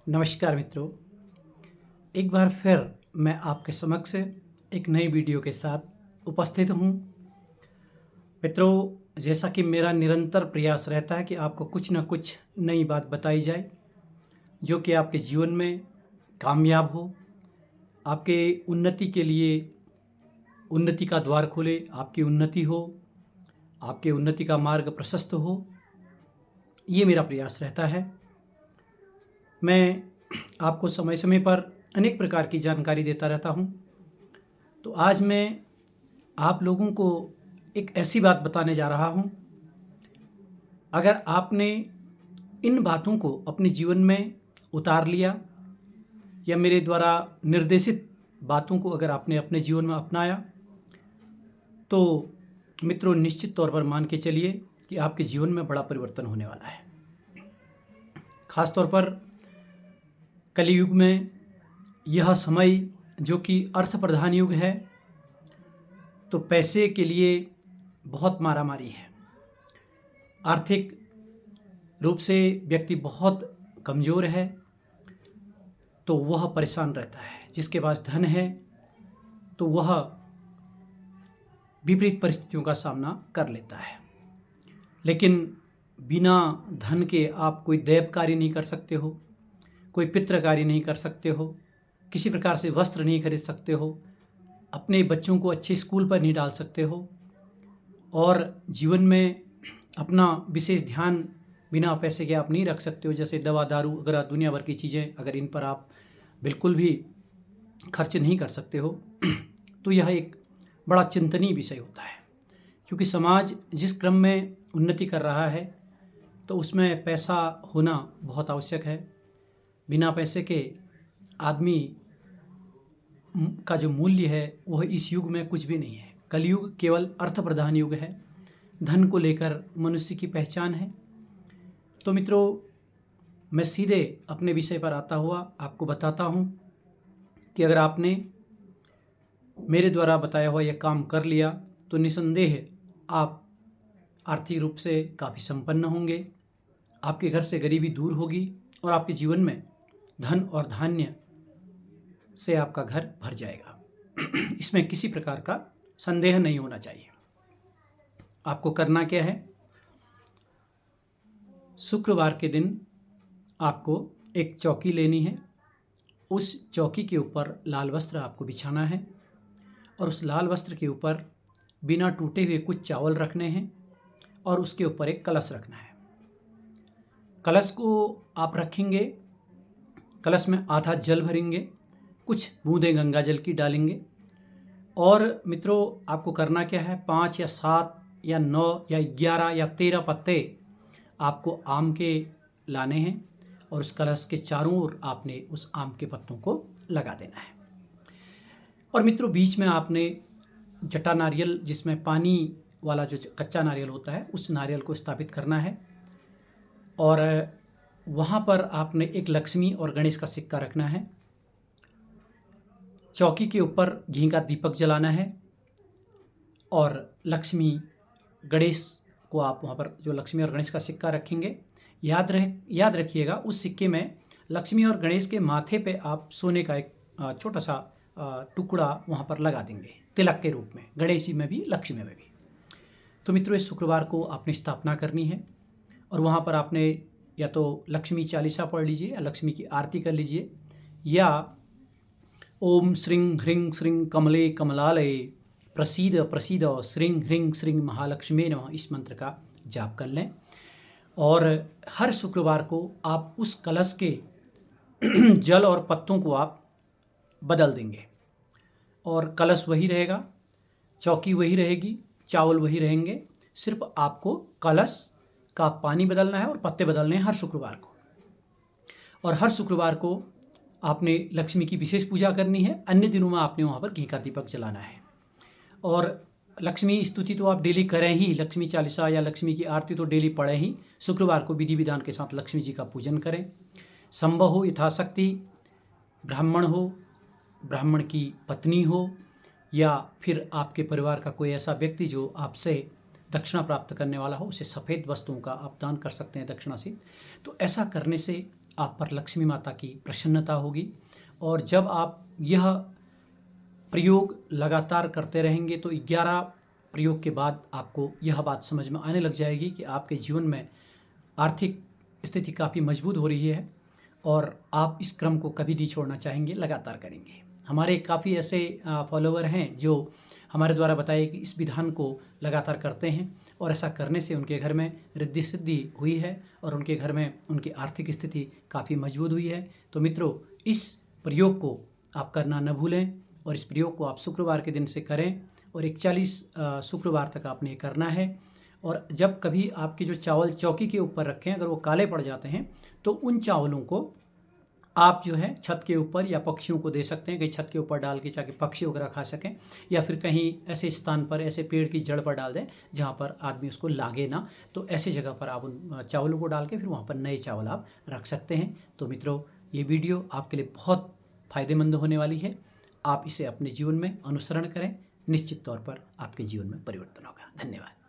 नमस्कार मित्रों, एक बार फिर मैं आपके समक्ष एक नई वीडियो के साथ उपस्थित हूँ। मित्रों, जैसा कि मेरा निरंतर प्रयास रहता है कि आपको कुछ न कुछ नई बात बताई जाए जो कि आपके जीवन में कामयाब हो, आपके उन्नति के लिए उन्नति का द्वार खोले, आपकी उन्नति हो, आपके उन्नति का मार्ग प्रशस्त हो, ये मेरा प्रयास रहता है। मैं आपको समय समय पर अनेक प्रकार की जानकारी देता रहता हूँ। तो आज मैं आप लोगों को एक ऐसी बात बताने जा रहा हूँ, अगर आपने इन बातों को अपने जीवन में उतार लिया या मेरे द्वारा निर्देशित बातों को अगर आपने अपने जीवन में अपनाया, तो मित्रों निश्चित तौर पर मान के चलिए कि आपके जीवन में बड़ा परिवर्तन होने वाला है। खास तौर पर कलियुग में यह समय जो कि अर्थ प्रधान युग है, तो पैसे के लिए बहुत मारामारी है। आर्थिक रूप से व्यक्ति बहुत कमज़ोर है तो वह परेशान रहता है। जिसके पास धन है तो वह विपरीत परिस्थितियों का सामना कर लेता है। लेकिन बिना धन के आप कोई दैव कार्य नहीं कर सकते हो, कोई पितृ कार्य नहीं कर सकते हो, किसी प्रकार से वस्त्र नहीं खरीद सकते हो, अपने बच्चों को अच्छे स्कूल पर नहीं डाल सकते हो, और जीवन में अपना विशेष ध्यान बिना पैसे के आप नहीं रख सकते हो। जैसे दवा दारू वगैरह दुनिया भर की चीज़ें, अगर इन पर आप बिल्कुल भी खर्च नहीं कर सकते हो तो यह एक बड़ा चिंतनीय विषय होता है। क्योंकि समाज जिस क्रम में उन्नति कर रहा है तो उसमें पैसा होना बहुत आवश्यक है। बिना पैसे के आदमी का जो मूल्य है वह इस युग में कुछ भी नहीं है। कलयुग केवल अर्थ प्रधान युग है, धन को लेकर मनुष्य की पहचान है। तो मित्रों, मैं सीधे अपने विषय पर आता हुआ आपको बताता हूँ कि अगर आपने मेरे द्वारा बताया हुआ यह काम कर लिया तो निसंदेह आप आर्थिक रूप से काफ़ी संपन्न होंगे, आपके घर से गरीबी दूर होगी और आपके जीवन में धन और धान्य से आपका घर भर जाएगा। इसमें किसी प्रकार का संदेह नहीं होना चाहिए। आपको करना क्या है, शुक्रवार के दिन आपको एक चौकी लेनी है। उस चौकी के ऊपर लाल वस्त्र आपको बिछाना है और उस लाल वस्त्र के ऊपर बिना टूटे हुए कुछ चावल रखने हैं और उसके ऊपर एक कलश रखना है। कलश को आप रखेंगे, कलश में आधा जल भरेंगे, कुछ बूंदें गंगा जल की डालेंगे। और मित्रों, आपको करना क्या है, 5 या 7 या 9 या 11 या 13 पत्ते आपको आम के लाने हैं और उस कलश के चारों ओर आपने उस आम के पत्तों को लगा देना है। और मित्रों, बीच में आपने जटा नारियल, जिसमें पानी वाला जो कच्चा नारियल होता है, उस नारियल को स्थापित करना है। और वहाँ पर आपने एक लक्ष्मी और गणेश का सिक्का रखना है। चौकी के ऊपर घी का दीपक जलाना है और लक्ष्मी गणेश को आप वहाँ पर जो लक्ष्मी और गणेश का सिक्का रखेंगे, याद रखिएगा उस सिक्के में लक्ष्मी और गणेश के माथे पे आप सोने का एक छोटा सा टुकड़ा वहाँ पर लगा देंगे तिलक के रूप में, गणेश जी में भी लक्ष्मी में भी। तो मित्रों, इस शुक्रवार को आपने स्थापना करनी है और वहाँ पर आपने या तो लक्ष्मी चालीसा पढ़ लीजिए या लक्ष्मी की आरती कर लीजिए, या ओम श्रीं ह्रीं श्रीं कमले कमलालये प्रसीद प्रसीद श्रीं ह्रीं श्रीं महालक्ष्मी नमः, इस मंत्र का जाप कर लें। और हर शुक्रवार को आप उस कलश के जल और पत्तों को आप बदल देंगे और कलश वही रहेगा, चौकी वही रहेगी, चावल वही रहेंगे। सिर्फ आपको कलश का पानी बदलना है और पत्ते बदलने हैं हर शुक्रवार को। और हर शुक्रवार को आपने लक्ष्मी की विशेष पूजा करनी है। अन्य दिनों में आपने वहाँ पर घी का दीपक जलाना है। और लक्ष्मी स्तुति तो आप डेली करें ही, लक्ष्मी चालीसा या लक्ष्मी की आरती तो डेली पढ़ें ही। शुक्रवार को विधि विधान के साथ लक्ष्मी जी का पूजन करें। संभव हो यथाशक्ति ब्राह्मण हो, ब्राह्मण की पत्नी हो, या फिर आपके परिवार का कोई ऐसा व्यक्ति जो आपसे दक्षिणा प्राप्त करने वाला हो, उसे सफ़ेद वस्तुओं का आप दान कर सकते हैं दक्षिणा से। तो ऐसा करने से आप पर लक्ष्मी माता की प्रसन्नता होगी। और जब आप यह प्रयोग लगातार करते रहेंगे तो 11 प्रयोग के बाद आपको यह बात समझ में आने लग जाएगी कि आपके जीवन में आर्थिक स्थिति काफ़ी मजबूत हो रही है और आप इस क्रम को कभी नहीं छोड़ना चाहेंगे, लगातार करेंगे। हमारे काफ़ी ऐसे फॉलोवर हैं जो हमारे द्वारा बताए कि इस विधान को लगातार करते हैं और ऐसा करने से उनके घर में रिद्धि सिद्धि हुई है और उनके घर में उनकी आर्थिक स्थिति काफ़ी मजबूत हुई है। तो मित्रों, इस प्रयोग को आप करना न भूलें और इस प्रयोग को आप शुक्रवार के दिन से करें और 41 शुक्रवार तक आपने करना है। और जब कभी आपके जो चावल चौकी के ऊपर रखें, अगर वो काले पड़ जाते हैं तो उन चावलों को आप जो है छत के ऊपर या पक्षियों को दे सकते हैं, कहीं छत के ऊपर डाल के ताकि पक्षी वगैरह खा सकें, या फिर कहीं ऐसे स्थान पर, ऐसे पेड़ की जड़ पर डाल दें जहाँ पर आदमी उसको लागे ना। तो ऐसी जगह पर आप उन चावलों को डाल के फिर वहाँ पर नए चावल आप रख सकते हैं। तो मित्रों, ये वीडियो आपके लिए बहुत फ़ायदेमंद होने वाली है। आप इसे अपने जीवन में अनुसरण करें, निश्चित तौर पर आपके जीवन में परिवर्तन होगा। धन्यवाद।